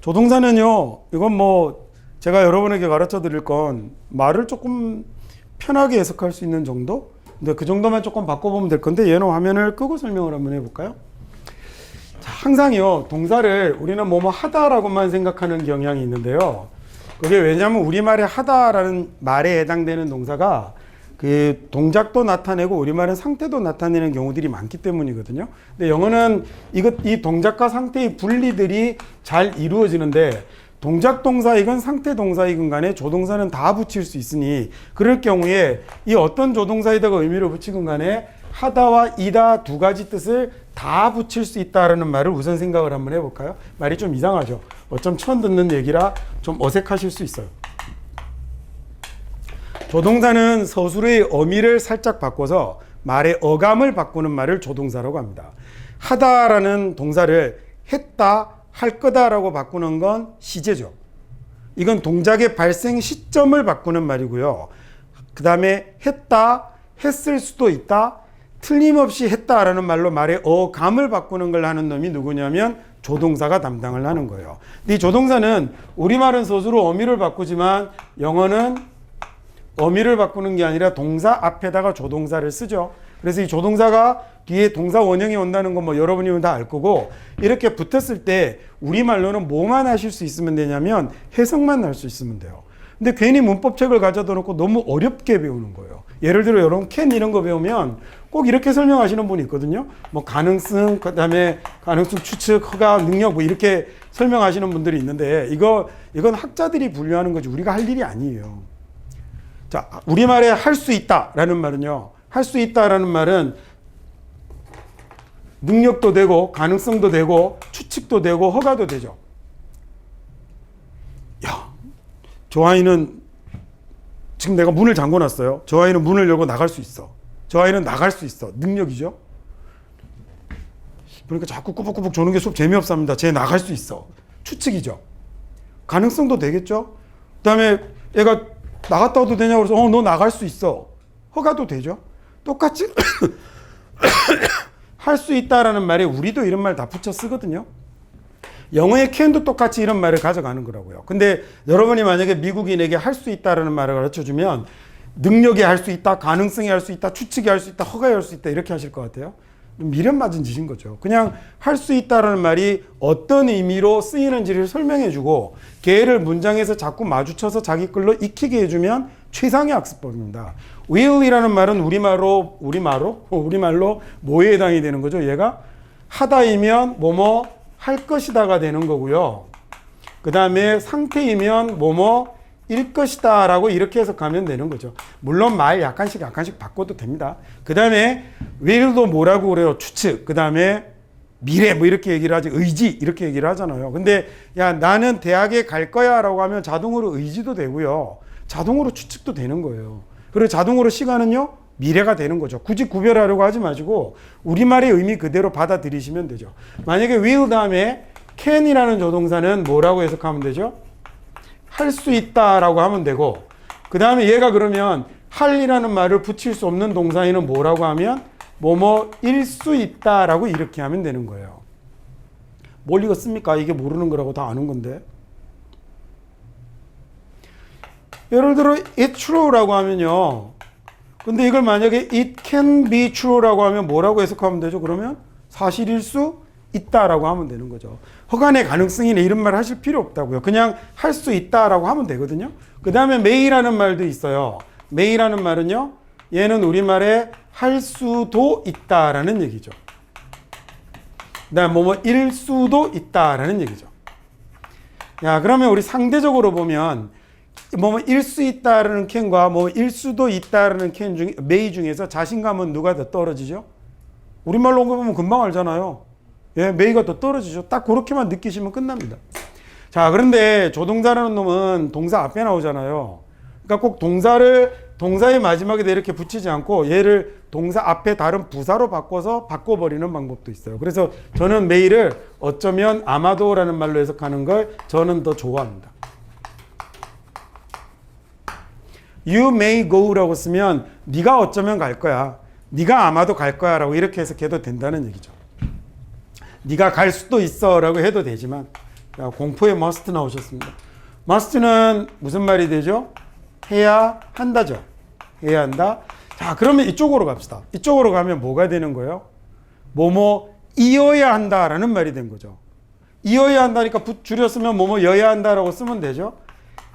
조동사는요, 이건 뭐 제가 여러분에게 가르쳐 드릴 건 말을 조금 편하게 해석할 수 있는 정도? 근데 그 정도만 조금 바꿔보면 될 건데, 얘는 화면을 끄고 설명을 한번 해볼까요? 자, 항상요, 동사를 우리는 뭐뭐 하다라고만 생각하는 경향이 있는데요. 그게 왜냐하면 우리말에 하다라는 말에 해당되는 동사가 그 동작도 나타내고 우리말은 상태도 나타내는 경우들이 많기 때문이거든요. 근데 영어는 이 동작과 상태의 분리들이 잘 이루어지는데, 동작 동사이건 상태 동사이건 간에 조동사는 다 붙일 수 있으니, 그럴 경우에 이 어떤 조동사에다가 의미를 붙이건 간에 하다와 이다 두 가지 뜻을 다 붙일 수 있다라는 말을 우선 생각을 한번 해볼까요? 말이 좀 이상하죠. 어쩜 처음 듣는 얘기라 좀 어색하실 수 있어요. 조동사는 서술의 어미를 살짝 바꿔서 말의 어감을 바꾸는 말을 조동사라고 합니다. 하다라는 동사를 했다, 할 거다라고 바꾸는 건 시제죠. 이건 동작의 발생 시점을 바꾸는 말이고요. 그 다음에 했다, 했을 수도 있다, 틀림없이 했다라는 말로 말의 어감을 바꾸는 걸 하는 놈이 누구냐면 조동사가 담당을 하는 거예요. 이 조동사는 우리말은 서술로 어미를 바꾸지만 영어는 어미를 바꾸는 게 아니라 동사 앞에다가 조동사를 쓰죠. 그래서 이 조동사가 뒤에 동사 원형이 온다는 건 뭐 여러분이 다 알 거고, 이렇게 붙었을 때 우리말로는 뭐만 하실 수 있으면 되냐면 해석만 할 수 있으면 돼요. 근데 괜히 문법책을 가져다 놓고 너무 어렵게 배우는 거예요. 예를 들어 여러분 can 이런 거 배우면 꼭 이렇게 설명하시는 분이 있거든요. 뭐 가능성, 그다음에 가능성 추측, 허가, 능력 뭐 이렇게 설명하시는 분들이 있는데, 이건 학자들이 분류하는 거지 우리가 할 일이 아니에요. 자, 우리말에 할 수 있다라는 말은요. 할 수 있다라는 말은 능력도 되고 가능성도 되고 추측도 되고 허가도 되죠. 야, 저 아이는 지금 내가 문을 잠궈 놨어요. 저 아이는 문을 열고 나갈 수 있어. 저 아이는 나갈 수 있어. 능력이죠. 그러니까 자꾸 꾸벅꾸벅 조는 게 수업 재미없습니다. 쟤 나갈 수 있어. 추측이죠. 가능성도 되겠죠. 그 다음에 얘가 나갔다 와도 되냐고 그래서 너 나갈 수 있어. 허가도 되죠. 똑같이 할 수 있다라는 말에 우리도 이런 말 다 붙여 쓰거든요. 영어의 can도 똑같이 이런 말을 가져가는 거라고요. 근데 여러분이 만약에 미국인에게 할 수 있다라는 말을 가르쳐주면 능력이 할 수 있다, 가능성이 할 수 있다, 추측이 할 수 있다, 허가이 할 수 있다 이렇게 하실 것 같아요. 미련 맞은 짓인 거죠. 그냥 할 수 있다라는 말이 어떤 의미로 쓰이는지를 설명해주고 걔를 문장에서 자꾸 마주쳐서 자기 걸로 익히게 해주면 최상의 학습법입니다. will이라는 말은 우리말로 뭐에 해당이 되는 거죠? 얘가 하다이면 뭐뭐 할 것이다가 되는 거고요. 그 다음에 상태이면 뭐뭐 일 것이다 라고 이렇게 해석하면 되는 거죠. 물론 말 약간씩 바꿔도 됩니다. 그 다음에 will도 뭐라고 그래요? 추측. 그 다음에 미래 뭐 이렇게 얘기를 하지. 의지 이렇게 얘기를 하잖아요. 근데 야 나는 대학에 갈 거야 라고 하면 자동으로 의지도 되고요. 자동으로 추측도 되는 거예요. 그리고 자동으로 시간은요 미래가 되는 거죠. 굳이 구별하려고 하지 마시고 우리말의 의미 그대로 받아들이시면 되죠. 만약에 will 다음에 can이라는 조동사는 뭐라고 해석하면 되죠? 할 수 있다라고 하면 되고, 그 다음에 얘가 그러면 할이라는 말을 붙일 수 없는 동사에는 뭐라고 하면 뭐뭐일 수 있다라고 이렇게 하면 되는 거예요. 뭘 읽었습니까? 이게 모르는 거라고 다 아는 건데. 예를 들어 it true라고 하면요. 근데 이걸 만약에 it can be true라고 하면 뭐라고 해석하면 되죠? 그러면 사실일 수 있다라고 하면 되는 거죠. 허간의 가능성이네 이런 말 하실 필요 없다고요. 그냥 할 수 있다라고 하면 되거든요. 그 다음에 may라는 말도 있어요. may라는 말은요. 얘는 우리말에 할 수도 있다라는 얘기죠. 그 다음에 뭐일 수도 있다라는 얘기죠. 야, 그러면 우리 상대적으로 보면 일 수 있다라는 can과 일 수도 있다라는 can 중에 may 중에서 자신감은 누가 더 떨어지죠? 우리말로 온 거 보면 금방 알잖아요. 예, may가 더 떨어지죠. 딱 그렇게만 느끼시면 끝납니다. 자, 그런데 조동사라는 놈은 동사 앞에 나오잖아요. 그러니까 꼭 동사의 마지막에 이렇게 붙이지 않고 얘를 동사 앞에 다른 부사로 바꿔버리는 방법도 있어요. 그래서 저는 may를 어쩌면 아마도라는 말로 해석하는 걸 저는 더 좋아합니다. You may go라고 쓰면 네가 어쩌면 갈 거야. 네가 아마도 갈 거야 라고 이렇게 해석해도 된다는 얘기죠. 네가 갈 수도 있어 라고 해도 되지만 자, 공포의 must 나오셨습니다. must는 무슨 말이 되죠? 해야 한다죠. 해야 한다. 자, 그러면 이쪽으로 갑시다. 이쪽으로 가면 뭐가 되는 거예요? 이어야 한다라는 말이 된 거죠. 이어야 한다니까 줄였으면 여야 한다라고 쓰면 되죠.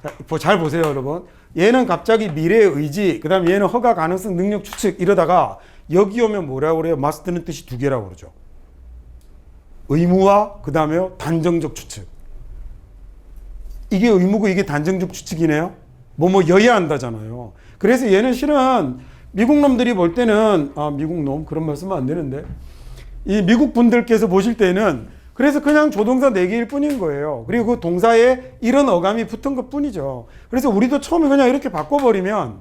자, 잘 보세요, 여러분. 얘는 갑자기 미래의 의지, 그 다음에 얘는 허가 가능성, 능력 추측 이러다가 여기 오면 뭐라고 그래요? must는 뜻이 두 개라고 그러죠. 의무와 그 다음에 단정적 추측. 이게 의무고 이게 단정적 추측이네요. 여야 한다잖아요. 그래서 얘는 실은 미국 놈들이 볼 때는 미국 놈 그런 말 쓰면 안 되는데 이 미국 분들께서 보실 때는 그래서 그냥 조동사 4개일 뿐인 거예요. 그리고 그 동사에 이런 어감이 붙은 것 뿐이죠. 그래서 우리도 처음에 그냥 이렇게 바꿔버리면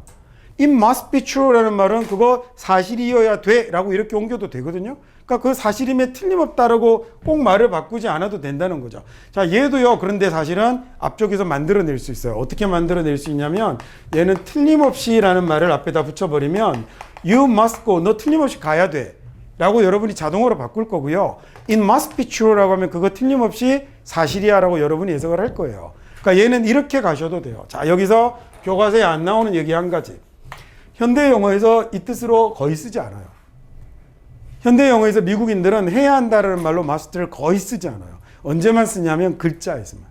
it must be true라는 말은 그거 사실이어야 돼 라고 이렇게 옮겨도 되거든요. 그러니까 그 사실임에 틀림없다라고 꼭 말을 바꾸지 않아도 된다는 거죠. 자, 얘도요. 그런데 사실은 앞쪽에서 만들어낼 수 있어요. 어떻게 만들어낼 수 있냐면 얘는 틀림없이 라는 말을 앞에다 붙여버리면 you must go, 너 틀림없이 가야 돼 라고 여러분이 자동으로 바꿀 거고요. it must be true 라고 하면 그거 틀림없이 사실이야 라고 여러분이 해석을 할 거예요. 그러니까 얘는 이렇게 가셔도 돼요. 자, 여기서 교과서에 안 나오는 얘기 한 가지. 현대 영어에서 이 뜻으로 거의 쓰지 않아요. 현대 영어에서 미국인들은 해야 한다라는 말로 must를 거의 쓰지 않아요. 언제만 쓰냐면 글자에서만.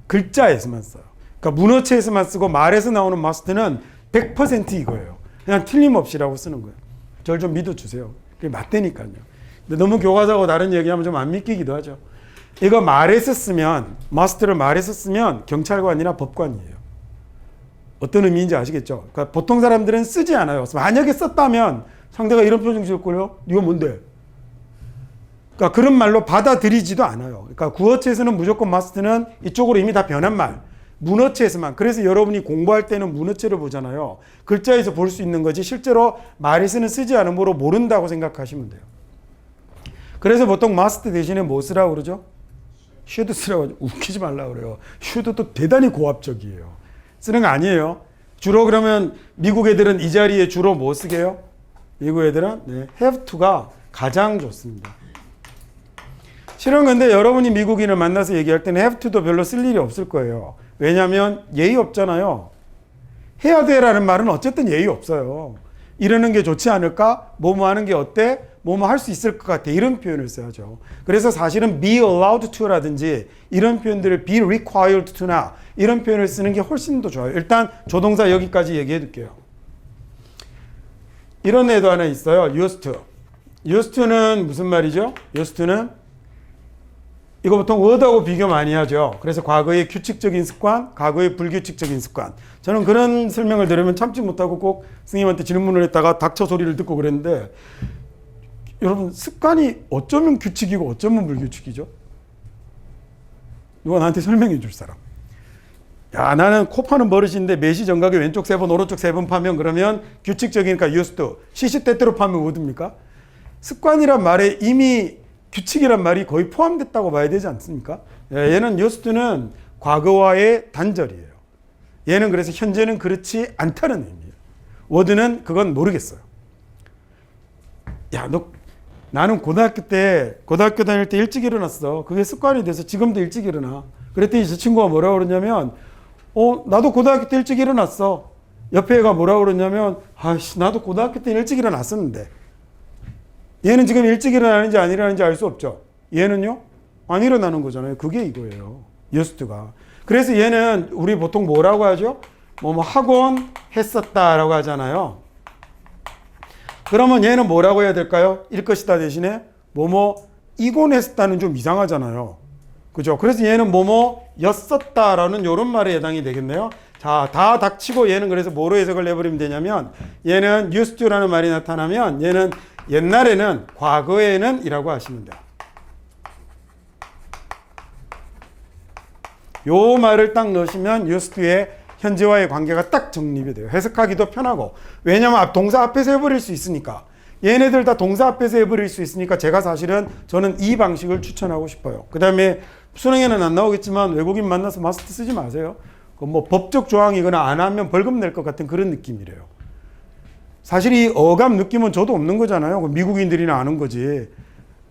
글자에서만 써요. 그러니까 문어체에서만 쓰고 말에서 나오는 must는 100% 이거예요. 그냥 틀림없이라고 쓰는 거예요. 저를 좀 믿어주세요. 그게 맞다니까요. 근데 너무 교과서하고 다른 얘기하면 좀 안 믿기기도 하죠. 이거 말에서 쓰면 must를 말에서 쓰면 경찰관이나 법관이에요. 어떤 의미인지 아시겠죠? 그러니까 보통 사람들은 쓰지 않아요. 만약에 썼다면 상대가 이런 표정 지을 거예요. 이거 뭔데? 그러니까 그런 말로 받아들이지도 않아요. 그러니까 구어체에서는 무조건 must는 이쪽으로 이미 다 변한 말. 문어체에서만. 그래서 여러분이 공부할 때는 문어체를 보잖아요. 글자에서 볼 수 있는 거지 실제로 말에서는 쓰지 않으므로 모른다고 생각하시면 돼요. 그래서 보통 must 대신에 뭐 쓰라고 그러죠? should 쓰라고 하죠. 웃기지 말라고 그래요. should도 대단히 고압적이에요. 쓰는 거 아니에요. 주로 그러면 미국 애들은 이 자리에 주로 뭐 쓰게요? 미국 애들은 have to가 가장 좋습니다. 실은 근데 여러분이 미국인을 만나서 얘기할 때는 have to도 별로 쓸 일이 없을 거예요. 왜냐하면 예의 없잖아요. 해야 돼라는 말은 어쨌든 예의 없어요. 이러는 게 좋지 않을까? 뭐뭐 하는 게 어때? 뭐뭐 할 수 있을 것 같아. 이런 표현을 써야죠. 그래서 사실은 be allowed to라든지 이런 표현들을 be required to나 이런 표현을 쓰는 게 훨씬 더 좋아요. 일단 조동사 여기까지 얘기해 둘게요. 이런 애도 하나 있어요. used to. used to는 무슨 말이죠? used to는 이거 보통 word하고 비교 많이 하죠. 그래서 과거의 규칙적인 습관, 과거의 불규칙적인 습관. 저는 그런 설명을 들으면 참지 못하고 꼭 선생님한테 질문을 했다가 닥쳐 소리를 듣고 그랬는데 여러분 습관이 어쩌면 규칙이고 어쩌면 불규칙이죠? 누가 나한테 설명해 줄 사람. 야, 나는 코 파는 버릇인데 매시 정각에 왼쪽 3번 오른쪽 3번 파면 그러면 규칙적이니까 used to. 시시때때로 파면 어딥니까? 습관이란 말에 이미 규칙이란 말이 거의 포함됐다고 봐야 되지 않습니까? 얘는 used to는 과거와의 단절이에요. 얘는 그래서 현재는 그렇지 않다는 의미예요. word는 그건 모르겠어요. 야, 나는 고등학교 다닐 때 일찍 일어났어. 그게 습관이 돼서 지금도 일찍 일어나. 그랬더니 저 친구가 뭐라고 그러냐면 나도 고등학교 때 일찍 일어났어. 옆에 애가 뭐라고 그러냐면 아이씨 나도 고등학교 때 일찍 일어났었는데 얘는 지금 일찍 일어나는지 안 일어나는지 알 수 없죠. 얘는요? 안 일어나는 거잖아요. 그게 이거예요. used가. 그래서 얘는 우리 보통 뭐라고 하죠? 뭐 하곤 했었다라고 하잖아요. 그러면 얘는 뭐라고 해야 될까요? 일 것이다 대신에 이곤 했었다는 좀 이상하잖아요. 그죠? 그래서 얘는 였었다라는 이런 말에 해당이 되겠네요. 자, 다 닥치고 얘는 그래서 뭐로 해석을 내버리면 되냐면 얘는 used to라는 말이 나타나면 얘는 옛날에는 과거에는 이라고 하시면 돼요. 요 말을 딱 넣으시면 used to의 현재와의 관계가 딱 정립이 돼요. 해석하기도 편하고. 왜냐면 동사 앞에서 해버릴 수 있으니까. 얘네들 다 동사 앞에서 해버릴 수 있으니까 제가 사실은 저는 이 방식을 추천하고 싶어요. 그 다음에 수능에는 안 나오겠지만 외국인 만나서 must 쓰지 마세요. 법적 조항이거나 안 하면 벌금 낼 것 같은 그런 느낌이래요. 사실 이 어감 느낌은 저도 없는 거잖아요. 미국인들이나 아는 거지.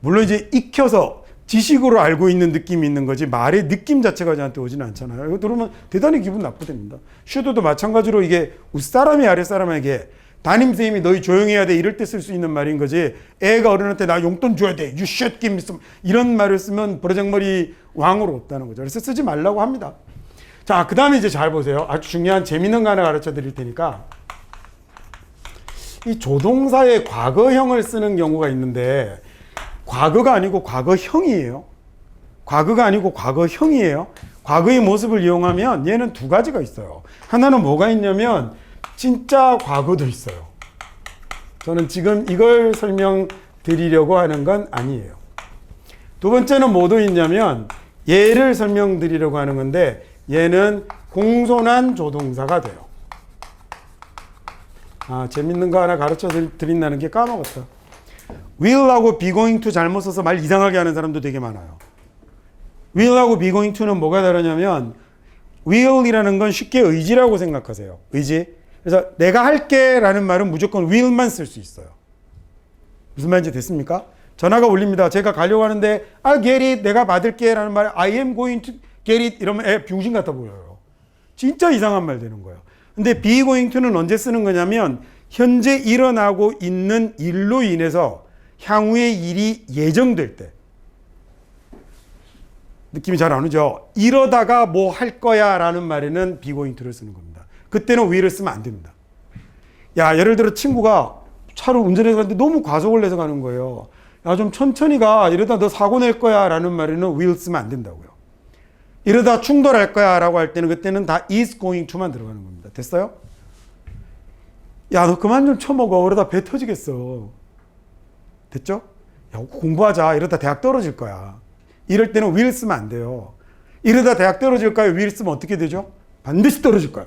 물론 이제 익혀서 지식으로 알고 있는 느낌이 있는 거지 말의 느낌 자체가 저한테 오지는 않잖아요. 이거 들으면 대단히 기분 나쁘답니다. 슈도도 마찬가지로 이게 윗사람이 아랫사람에게 담임선생님이 너희 조용해야 돼 이럴 때 쓸 수 있는 말인 거지 애가 어른한테 나 용돈 줘야 돼 you should give me some 이런 말을 쓰면 버르장머리 왕으로 없다는 거죠. 그래서 쓰지 말라고 합니다. 자, 그 다음에 이제 잘 보세요. 아주 중요한 재밌는 거 하나 가르쳐 드릴 테니까 이 조동사의 과거형을 쓰는 경우가 있는데 과거가 아니고 과거형이에요. 과거가 아니고 과거형이에요. 과거의 모습을 이용하면 얘는 두 가지가 있어요. 하나는 뭐가 있냐면 진짜 과거도 있어요. 저는 지금 이걸 설명드리려고 하는 건 아니에요. 두 번째는 뭐도 있냐면 얘를 설명드리려고 하는 건데 얘는 공손한 조동사가 돼요. 아, 재밌는 거 하나 가르쳐 드린다는 게 까먹었다. will하고 be going to 잘못 써서 말 이상하게 하는 사람도 되게 많아요. will하고 be going to는 뭐가 다르냐면 will이라는 건 쉽게 의지라고 생각하세요. 의지. 그래서 내가 할게 라는 말은 무조건 will만 쓸 수 있어요. 무슨 말인지 됐습니까? 전화가 울립니다. 제가 가려고 하는데 I'll get it, 내가 받을게 라는 말 I am going to get it 이러면 병신 같아 보여요. 진짜 이상한 말 되는 거예요. 근데 be going to는 언제 쓰는 거냐면 현재 일어나고 있는 일로 인해서 향후의 일이 예정될 때 느낌이 잘 안 오죠? 이러다가 뭐 할 거야 라는 말에는 be going to를 쓰는 겁니다. 그때는 will을 쓰면 안 됩니다. 야, 예를 들어 친구가 차를 운전해서 가는데 너무 과속을 내서 가는 거예요. 야, 좀 천천히 가. 이러다 너 사고 낼 거야 라는 말에는 will 쓰면 안 된다고요. 이러다 충돌할 거야 라고 할 때는 그때는 다 is going to만 들어가는 겁니다. 됐어요? 야, 너 그만 좀 쳐먹어. 이러다 배 터지겠어. 됐죠? 야, 공부하자. 이러다 대학 떨어질 거야. 이럴 때는 will 쓰면 안 돼요. 이러다 대학 떨어질까요? will 쓰면 어떻게 되죠? 반드시 떨어질 거야.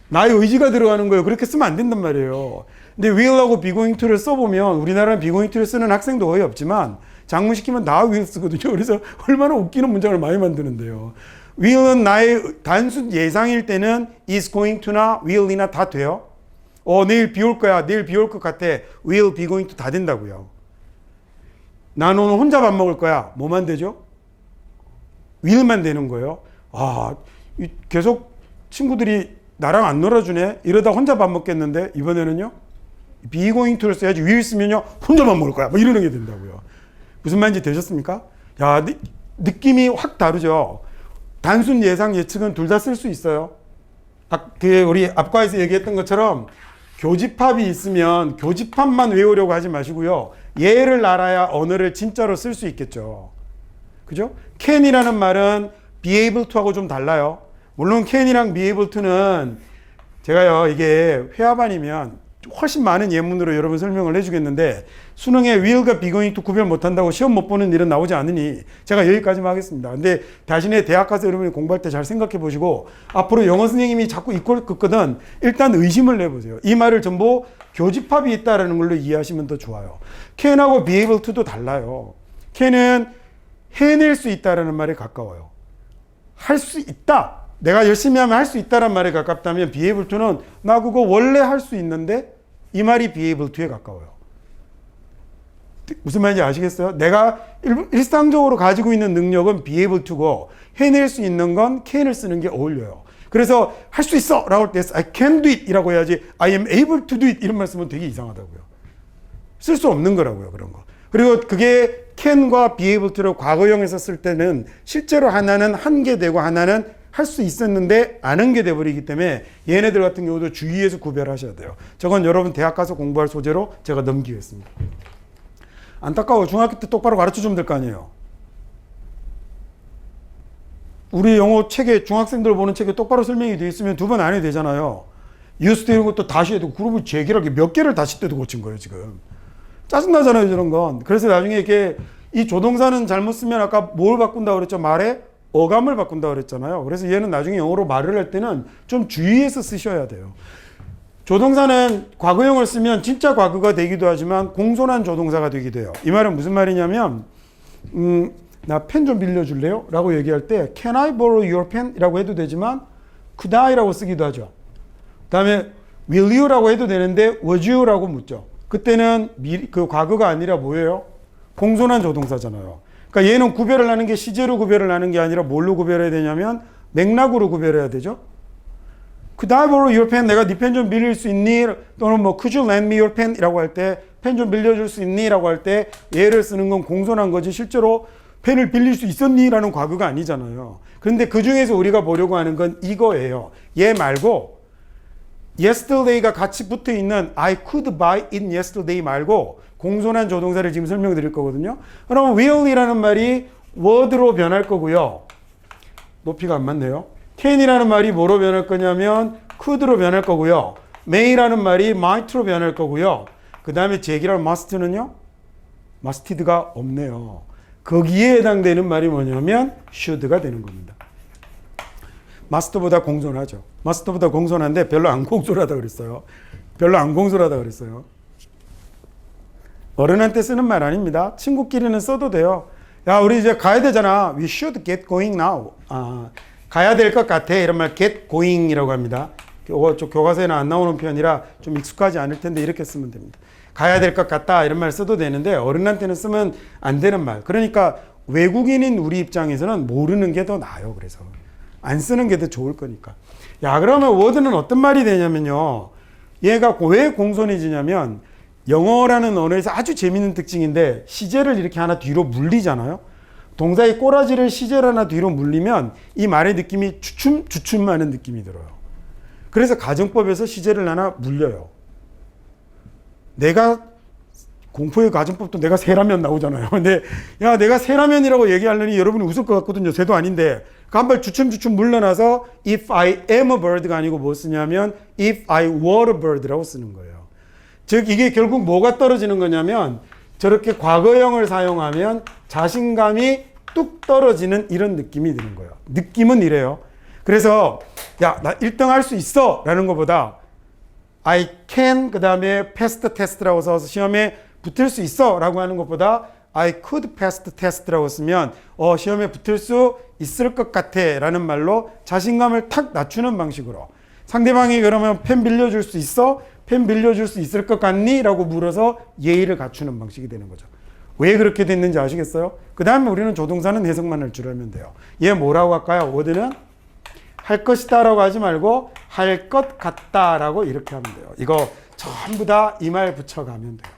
나의 의지가 들어가는 거예요. 그렇게 쓰면 안 된단 말이에요. 근데 will하고 be going to를 써보면 우리나라는 be going to를 쓰는 학생도 거의 없지만 장문시키면 다 will 쓰거든요. 그래서 얼마나 웃기는 문장을 많이 만드는데요. will은 나의 단순 예상일 때는 is going to나 will이나 다 돼요. 내일 비 올 거야. 내일 비 올 것 같아. will be going to 다 된다고요. 난 오늘 혼자 밥 먹을 거야. 뭐만 되죠? will만 되는 거예요. 아, 계속 친구들이 나랑 안 놀아주네. 이러다 혼자 밥 먹겠는데 이번에는요. be going to를 써야지. will 쓰면요. 혼자 밥 먹을 거야. 뭐 이러는 게 된다고요. 무슨 말인지 되셨습니까? 야, 느낌이 확 다르죠. 단순 예상 예측은 둘 다 쓸 수 있어요. 우리 앞과에서 얘기했던 것처럼 교집합이 있으면 교집합만 외우려고 하지 마시고요. 얘를 알아야 언어를 진짜로 쓸 수 있겠죠. 그죠? can이라는 말은 be able to하고 좀 달라요. 물론 can이랑 be able to는 제가요 이게 회화반이면 훨씬 많은 예문으로 여러분 설명을 해주겠는데 수능에 will과 be going to 구별 못한다고 시험 못 보는 일은 나오지 않으니 제가 여기까지만 하겠습니다. 근데 대신에 대학 가서 여러분이 공부할 때 잘 생각해 보시고 앞으로 영어 선생님이 자꾸 이꼴 긋거든 일단 의심을 내보세요. 이 말을 전부 교집합이 있다는 걸로 이해하시면 더 좋아요. can하고 be able to도 달라요. can은 해낼 수 있다는 말에 가까워요. 할 수 있다. 내가 열심히 하면 할 수 있다는 말에 가깝다면 be able to는 나 그거 원래 할 수 있는데 이 말이 be able to에 가까워요. 무슨 말인지 아시겠어요? 내가 일상적으로 가지고 있는 능력은 be able to고 해낼 수 있는 건 can을 쓰는 게 어울려요. 그래서 할 수 있어 라고 할 때 I can do it 이라고 해야지 I am able to do it 이런 말 쓰면 되게 이상하다고요. 쓸 수 없는 거라고요. 그런 거. 그리고 그게 can과 be able to를 과거형에서 쓸 때는 실제로 하나는 한게 되고 하나는 할 수 있었는데 안 한 게 돼버리기 때문에 얘네들 같은 경우도 주의해서 구별하셔야 돼요. 저건 여러분 대학 가서 공부할 소재로 제가 넘기겠습니다. 안타까워. 중학교 때 똑바로 가르쳐 주면 될 거 아니에요. 우리 영어 책에 중학생들 보는 책에 똑바로 설명이 돼 있으면 두 번 안 해도 되잖아요. used 이런 것도 다시 해도 그룹을 재결하게 몇 개를 다시 때도 고친 거예요 지금. 짜증나잖아요 저런 건. 그래서 나중에 이렇게 이 조동사는 잘못 쓰면 아까 뭘 바꾼다고 그랬죠? 말에 어감을 바꾼다고 그랬잖아요. 그래서 얘는 나중에 영어로 말을 할 때는 좀 주의해서 쓰셔야 돼요. 조동사는 과거형을 쓰면 진짜 과거가 되기도 하지만 공손한 조동사가 되기도 해요. 이 말은 무슨 말이냐면 나 펜 좀 빌려줄래요? 라고 얘기할 때 Can I borrow your pen? 이라고 해도 되지만 Could I? 라고 쓰기도 하죠. 그 다음에 Will you? 라고 해도 되는데 Was you? 라고 묻죠. 그때는 그 과거가 아니라 뭐예요? 공손한 조동사잖아요. 그러니까 얘는 구별을 하는 게 시제로 구별을 하는 게 아니라 뭘로 구별해야 되냐면 맥락으로 구별해야 되죠. Could I borrow your pen? 내가 네 펜 좀 빌릴 수 있니? 또는 뭐 Could you lend me your pen? 이라고 할 때 펜 좀 빌려줄 수 있니? 라고 할 때 얘를 쓰는 건 공손한 거지 실제로 펜을 빌릴 수 있었니? 라는 과거가 아니잖아요. 그런데 그 중에서 우리가 보려고 하는 건 이거예요. 얘 말고 yesterday가 같이 붙어 있는 I could buy it yesterday 말고 공손한 조동사를 지금 설명드릴 거거든요. 그러면 will이라는 말이 word로 변할 거고요. 높이가 안 맞네요. can이라는 말이 뭐로 변할 거냐면 could로 변할 거고요. may라는 말이 might로 변할 거고요. 그 다음에 제기랑 must는요. musted가 없네요. 거기에 해당되는 말이 뭐냐면 should가 되는 겁니다. must보다 공손하죠. must보다 공손한데 별로 안 공손하다 그랬어요. 별로 안 공손하다 그랬어요. 어른한테 쓰는 말 아닙니다. 친구끼리는 써도 돼요. 야, 우리 이제 가야 되잖아. We should get going now. 가야 될 것 같아. 이런 말 get going이라고 합니다. 교과서에는 안 나오는 표현이라 좀 익숙하지 않을 텐데 이렇게 쓰면 됩니다. 가야 될 것 같다. 이런 말 써도 되는데 어른한테는 쓰면 안 되는 말. 그러니까 외국인인 우리 입장에서는 모르는 게 더 나아요. 그래서 안 쓰는 게 더 좋을 거니까. 야, 그러면 워드는 어떤 말이 되냐면요. 얘가 왜 공손해지냐면 영어라는 언어에서 아주 재밌는 특징인데 시제를 이렇게 하나 뒤로 물리잖아요. 동사의 꼬라지를 시제를 하나 뒤로 물리면 이 말의 느낌이 주춤하는 느낌이 들어요. 그래서 가정법에서 시제를 하나 물려요. 내가 공포의 가정법도 내가 새라면 나오잖아요. 근데 야, 내가 새라면이라고 얘기하려니 여러분이 웃을 것 같거든요. 새도 아닌데 한 발 주춤 물러나서 if I am a bird가 아니고 뭐 쓰냐면 if I were a bird라고 쓰는 거예요. 즉 이게 결국 뭐가 떨어지는 거냐면 저렇게 과거형을 사용하면 자신감이 뚝 떨어지는 이런 느낌이 드는 거예요. 느낌은 이래요. 그래서 야, 나 1등 할 수 있어 라는 것보다 I can 그 다음에 pass the test라고 써서 시험에 붙을 수 있어 라고 하는 것보다 I could pass the test라고 쓰면 시험에 붙을 수 있을 것 같아 라는 말로 자신감을 탁 낮추는 방식으로 상대방이 그러면 펜 빌려줄 수 있어? 펜 빌려줄 수 있을 것 같니? 라고 물어서 예의를 갖추는 방식이 되는 거죠. 왜 그렇게 됐는지 아시겠어요? 그 다음에 우리는 조동사는 해석만 할 줄 알면 돼요. 얘 뭐라고 할까요? 워드는 할 것이다 라고 하지 말고 할 것 같다 라고 이렇게 하면 돼요. 이거 전부 다 이 말 붙여가면 돼요.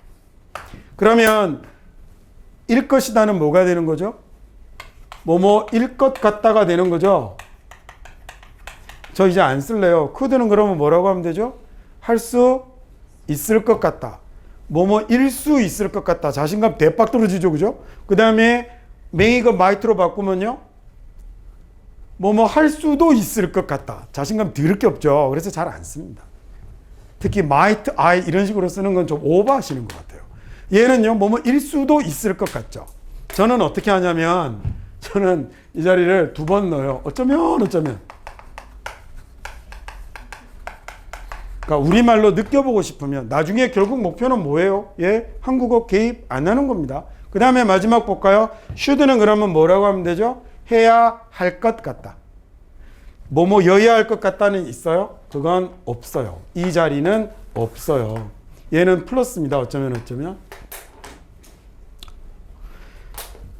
그러면 일 것이다는 뭐가 되는 거죠? 뭐일 것 같다가 되는 거죠. 저 이제 안 쓸래요. could는 그러면 뭐라고 하면 되죠? 할 수 있을 것 같다. 일 수 있을 것 같다. 자신감 대박 떨어지죠. 그죠? 그 다음에 may가 might로 바꾸면요. 할 수도 있을 것 같다. 자신감 더럽게 없죠. 그래서 잘 안 씁니다. 특히 might, I 이런 식으로 쓰는 건 좀 오버하시는 것 같아요. 얘는요. 일 수도 있을 것 같죠. 저는 어떻게 하냐면 저는 이 자리를 2번 넣어요. 어쩌면. 그러니까 우리말로 느껴보고 싶으면 나중에 결국 목표는 뭐예요? 한국어 개입 안 하는 겁니다. 그 다음에 마지막 볼까요? should는 그러면 뭐라고 하면 되죠? 해야 할 것 같다. 여야 할 것 같다는 있어요? 그건 없어요. 이 자리는 없어요. 얘는 플러스입니다. 어쩌면.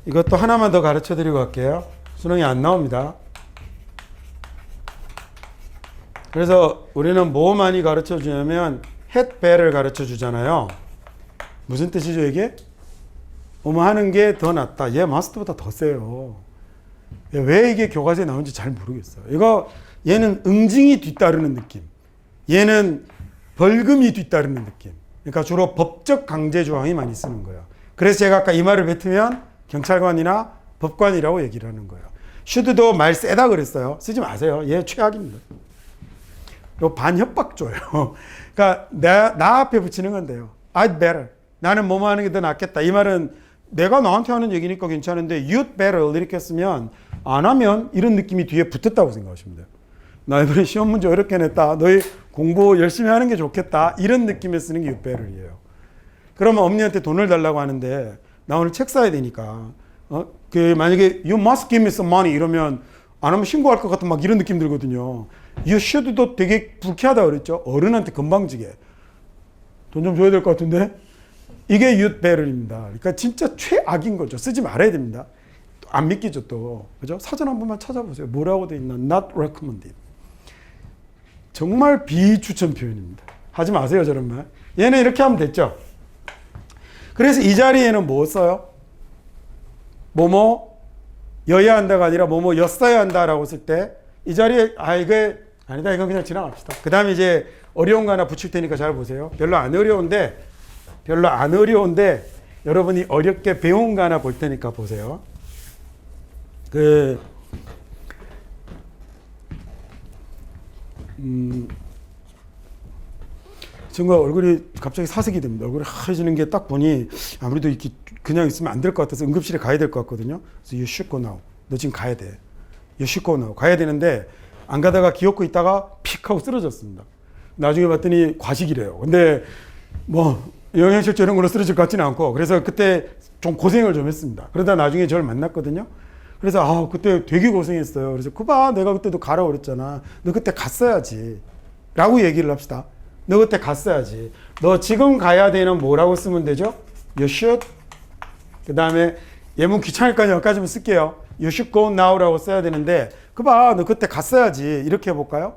이것도 하나만 더 가르쳐 드리고 갈게요. 수능이 안 나옵니다. 그래서 우리는 뭐 많이 가르쳐 주냐면 had better를 가르쳐 주잖아요. 무슨 뜻이죠 이게? 하는 게 더 낫다. 얘 마스터보다 더 세요. 왜 이게 교과서에 나온지 잘 모르겠어요. 얘는 응징이 뒤따르는 느낌. 얘는 벌금이 뒤따르는 느낌. 그러니까 주로 법적 강제 조항이 많이 쓰는 거예요. 그래서 제가 아까 이 말을 뱉으면 경찰관이나 법관이라고 얘기를 하는 거예요. should도 말 세다 그랬어요. 쓰지 마세요. 얘 최악입니다. 요 반협박조예요. 그러니까 나 앞에 붙이는 건데요. I'd better. 나는 뭐뭐 하는 게 더 낫겠다. 이 말은 내가 너한테 하는 얘기니까 괜찮은데 you'd better 이렇게 쓰면 안 하면 이런 느낌이 뒤에 붙었다고 생각하시면 돼요. 나 이번에 시험 문제 어렵게 냈다. 너희 공부 열심히 하는 게 좋겠다. 이런 느낌에 쓰는 게 you'd better이에요. 그러면 엄니한테 돈을 달라고 하는데 나 오늘 책 사야 되니까 만약에 you must give me some money 이러면 안 하면 신고할 것 같은 막 이런 느낌 들거든요. You should도 되게 불쾌하다 그랬죠. 어른한테 건방지게 돈 좀 줘야 될 것 같은데 이게 you'd better입니다. 그러니까 진짜 최악인 거죠. 쓰지 말아야 됩니다. 안 믿기죠 또. 그죠? 사전 한 번만 찾아보세요. 뭐라고 돼 있나? Not recommended. 정말 비추천 표현입니다. 하지 마세요 저런 말. 얘는 이렇게 하면 됐죠. 그래서 이 자리에는 뭐 써요? 뭐뭐 여야 한다가 아니라 뭐뭐 였어야 한다라고 쓸 때 이 자리에 이게 아니다 이건 그냥 지나갑시다. 그 다음에 이제 어려운 거 하나 붙일 테니까 잘 보세요. 별로 안 어려운데 여러분이 어렵게 배운 거 하나 볼 테니까 보세요. 친구가 얼굴이 갑자기 사색이 됩니다. 얼굴이 하얘지는 게 딱 보니 아무래도 이렇게 그냥 있으면 안 될 것 같아서 응급실에 가야 될 것 같거든요. 그래서 you should go now. 너 지금 가야 돼. You should go now. 가야 되는데 안 가다가 기어코 있다가 픽 하고 쓰러졌습니다. 나중에 봤더니 과식이래요. 근데 뭐 영양실조 이런 걸로 쓰러질 것 같지는 않고 그래서 그때 좀 고생을 좀 했습니다. 그러다 나중에 저를 만났거든요. 그래서 그때 되게 고생했어요. 그래서 그봐 내가 그때도 가라고 그랬잖아. 너 그때 갔어야지 라고 얘기를 합시다. 너 그때 갔어야지. 너 지금 가야 되는 뭐라고 쓰면 되죠? You should. 그 다음에 예문 귀찮을까요? 여기까지만 쓸게요. You should go now라고 써야 되는데 그봐 너 그때 갔어야지. 이렇게 해볼까요?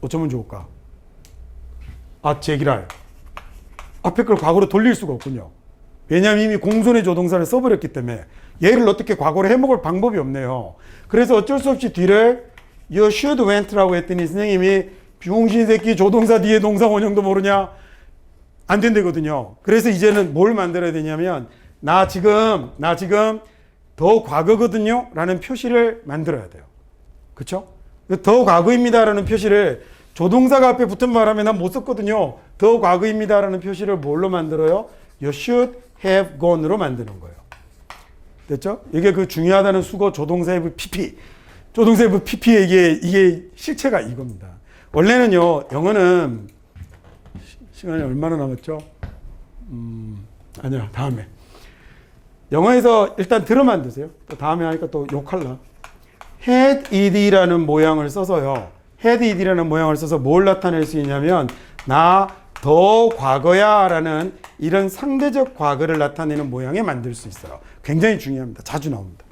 어쩌면 좋을까? 제기랄. 앞에 걸 과거로 돌릴 수가 없군요. 왜냐하면 이미 공손의 조동사를 써버렸기 때문에 얘를 어떻게 과거로 해먹을 방법이 없네요. 그래서 어쩔 수 없이 뒤를 You should went라고 했더니 선생님이 병신 새끼 조동사 뒤에 동사 원형도 모르냐? 안 된다거든요. 그래서 이제는 뭘 만들어야 되냐면 나 지금 더 과거거든요 라는 표시를 만들어야 돼요. 그렇죠? 더 과거입니다 라는 표시를 조동사가 앞에 붙은 바람에 난 못 썼거든요. 더 과거입니다 라는 표시를 뭘로 만들어요? You should have gone으로 만드는 거예요. 됐죠? 이게 그 중요하다는 수거 조동사 have pp. 조동사 have pp의 이게 실체가 이겁니다. 원래는요, 영어는 시간이 얼마나 남았죠? 아니야, 다음에. 영어에서 일단 들어만 두세요. 또 다음에 하니까 또 욕할라. had ed라는 모양을 써서요. had ed라는 모양을 써서 뭘 나타낼 수 있냐면 나 더 과거야 라는 이런 상대적 과거를 나타내는 모양에 만들 수 있어요. 굉장히 중요합니다. 자주 나옵니다.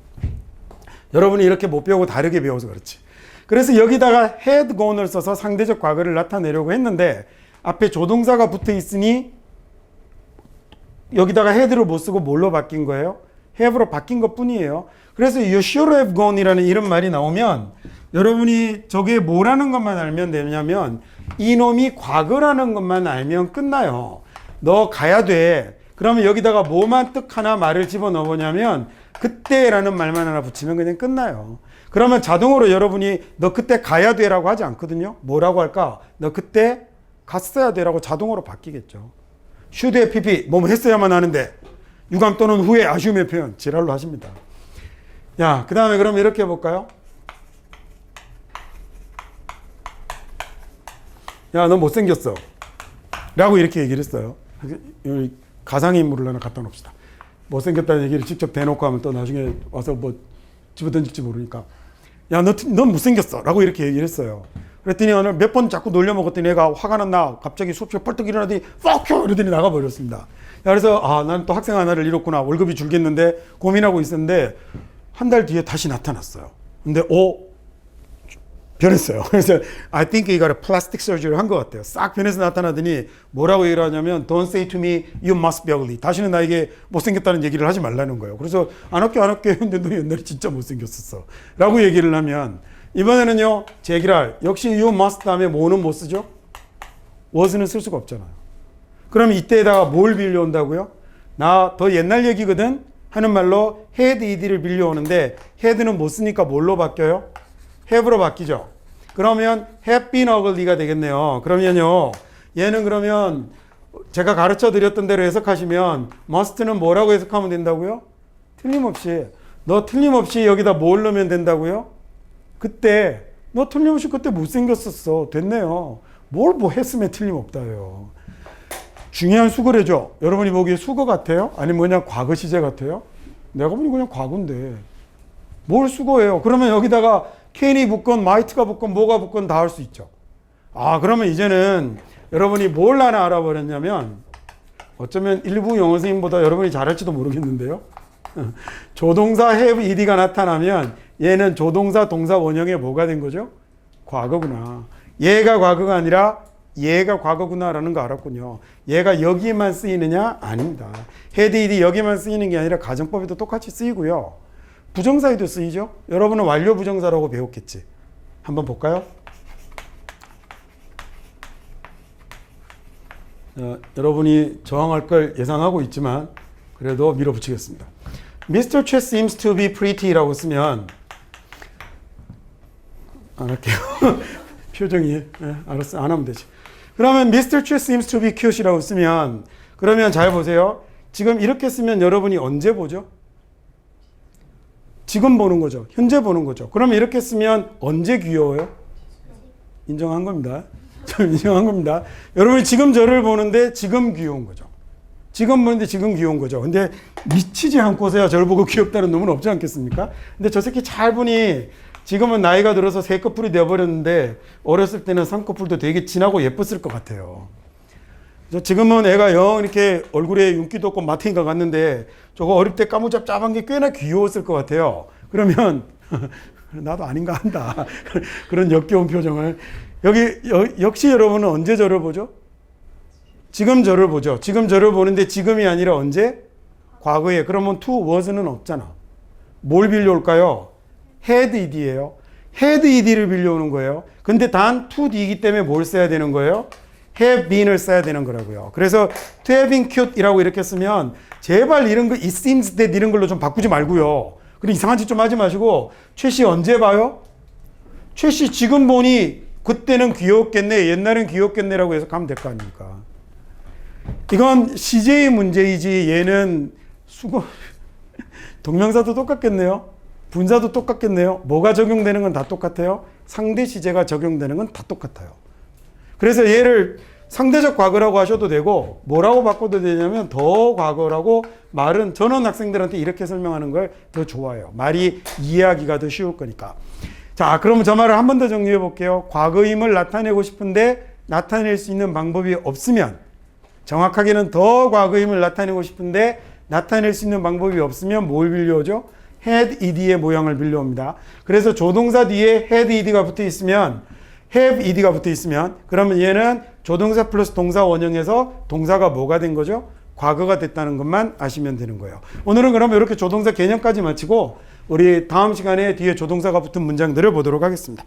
여러분이 이렇게 못 배우고 다르게 배워서 그렇지. 그래서 여기다가 had gone을 써서 상대적 과거를 나타내려고 했는데 앞에 조동사가 붙어 있으니 여기다가 had를 못 쓰고 뭘로 바뀐 거예요? have로 바뀐 것 뿐이에요. 그래서 you should have gone이라는 이런 말이 나오면 여러분이 저게 뭐라는 것만 알면 되냐면 이놈이 과거라는 것만 알면 끝나요. 너 가야 돼. 그러면 여기다가 뭐만 뜻 하나 말을 집어넣어 보냐면 그때라는 말만 하나 붙이면 그냥 끝나요. 그러면 자동으로 여러분이 너 그때 가야 돼라고 하지 않거든요. 뭐라고 할까? 너 그때 갔어야 돼라고 자동으로 바뀌겠죠. should have pp 뭐뭐 했어야만 하는데 유감 또는 후에 아쉬움의 표현 지랄로 하십니다. 야, 그 다음에 그럼 이렇게 해볼까요? 야, 너 못생겼어 라고 이렇게 얘기를 했어요. 가상인물을 하나 갖다 놓읍시다. 못생겼다는 얘기를 직접 대놓고 하면 또 나중에 와서 뭐 집어던질지 모르니까 야, 넌 못생겼어 라고 이렇게 얘기를 했어요. 그랬더니 오늘 몇 번 자꾸 놀려먹었더니 얘가 화가 났나 갑자기 수업시에 뻘떡 일어나더니 fuck you 이러더니 나가버렸습니다. 그래서 난 또 학생 하나를 잃었구나. 월급이 줄겠는데 고민하고 있었는데 한 달 뒤에 다시 나타났어요. 근데 변했어요. 그래서 I think he got a plastic surgery 한 것 같아요. 싹 변해서 나타나더니 뭐라고 얘기를 하냐면 Don't say to me you must be ugly. 다시는 나에게 못생겼다는 얘기를 하지 말라는 거예요. 그래서 안 할게 근데 너 옛날에 진짜 못생겼었어 라고 얘기를 하면 이번에는요 제기랄 역시 you must 다음에 뭐는 못 쓰죠? was는 쓸 수가 없잖아요. 그럼 이때에다가 뭘 빌려온다고요? 나 더 옛날 얘기거든 하는 말로 had ed를 빌려오는데 had는 못 쓰니까 뭘로 바뀌어요? have로 바뀌죠. 그러면 have been ugly가 되겠네요. 그러면요 얘는 그러면 제가 가르쳐 드렸던 대로 해석하시면 must는 뭐라고 해석하면 된다고요? 틀림없이 너 틀림없이 여기다 뭘 넣으면 된다고요? 그때 너 틀림없이 그때 못생겼었어. 됐네요. 뭘 뭐 했으면 틀림없다요. 중요한 수거래죠. 여러분이 보기에 수거 같아요? 아니면 그냥 과거 시제 같아요? 내가 보니 그냥 과거인데 뭘 수거해요? 그러면 여기다가 can이 붙건 might가 붙건 뭐가 붙건 다 할 수 있죠. 그러면 이제는 여러분이 뭘 하나 알아버렸냐면 어쩌면 일부 영어 선생님보다 여러분이 잘할지도 모르겠는데요. 조동사 have ed가 나타나면 얘는 조동사 동사 원형에 뭐가 된 거죠? 과거구나. 얘가 과거가 아니라 얘가 과거구나라는 거 알았군요. 얘가 여기만 쓰이느냐? 아닙니다. had ed 여기만 쓰이는 게 아니라 가정법에도 똑같이 쓰이고요. 부정사에도 쓰이죠? 여러분은 완료 부정사라고 배웠겠지. 한번 볼까요? 여러분이 저항할 걸 예상하고 있지만 그래도 밀어붙이겠습니다. Mr. Che seems to be pretty라고 쓰면 안 할게요. 표정이 알았어. 안 하면 되지. 그러면 Mr. Che seems to be cute이라고 쓰면 그러면 잘 보세요. 지금 이렇게 쓰면 여러분이 언제 보죠? 지금 보는 거죠. 현재 보는 거죠. 그러면 이렇게 쓰면 언제 귀여워요? 인정한 겁니다. 인정한 겁니다. 여러분이 지금 저를 보는데 지금 귀여운 거죠. 지금 보는데 지금 귀여운 거죠. 근데 미치지 않고서야 저를 보고 귀엽다는 놈은 없지 않겠습니까? 근데 저 새끼 잘 보니 지금은 나이가 들어서 새 커플이 되어버렸는데 어렸을 때는 쌍꺼풀도 되게 진하고 예뻤을 것 같아요. 지금은 애가 영 이렇게 얼굴에 윤기도 없고 마탱이가 같는데 저거 어릴 때 까무잡잡한 게 꽤나 귀여웠을 것 같아요. 그러면 나도 아닌가 한다. 그런 역겨운 표정을. 역시 여러분은 언제 저를 보죠? 지금 저를 보죠. 지금 저를 보는데 지금이 아니라 언제? 과거에. 그러면 to was는 없잖아. 뭘 빌려올까요? had ed예요. had ed를 빌려오는 거예요. 근데 단 to d이기 때문에 뭘 써야 되는 거예요? have been을 써야 되는 거라고요. 그래서 to have been cute이라고 이렇게 쓰면 제발 이런 거 it seems that 이런 걸로 좀 바꾸지 말고요. 그리고 이상한 짓 좀 하지 마시고 최 씨 언제 봐요? 최 씨 지금 보니 그때는 귀여웠겠네, 옛날엔 귀엽겠네라고 해서 가면 될 거 아닙니까? 이건 시제의 문제이지 얘는 수거 동명사도 똑같겠네요. 분사도 똑같겠네요. 뭐가 적용되는 건 다 똑같아요. 상대 시제가 적용되는 건 다 똑같아요. 그래서 얘를 상대적 과거라고 하셔도 되고 뭐라고 바꿔도 되냐면 더 과거라고 말은 저는 학생들한테 이렇게 설명하는 걸 더 좋아해요. 말이 이해하기가 더 쉬울 거니까. 자, 그러면 저 말을 한 번 더 정리해 볼게요. 과거임을 나타내고 싶은데 나타낼 수 있는 방법이 없으면, 정확하게는 더 과거임을 나타내고 싶은데 나타낼 수 있는 방법이 없으면 뭘 빌려오죠? had ed의 모양을 빌려옵니다. 그래서 조동사 뒤에 had ed가 붙어 있으면, have ed가 붙어 있으면 그러면 얘는 조동사 플러스 동사 원형에서 동사가 뭐가 된 거죠? 과거가 됐다는 것만 아시면 되는 거예요. 오늘은 그러면 이렇게 조동사 개념까지 마치고 우리 다음 시간에 뒤에 조동사가 붙은 문장들을 보도록 하겠습니다.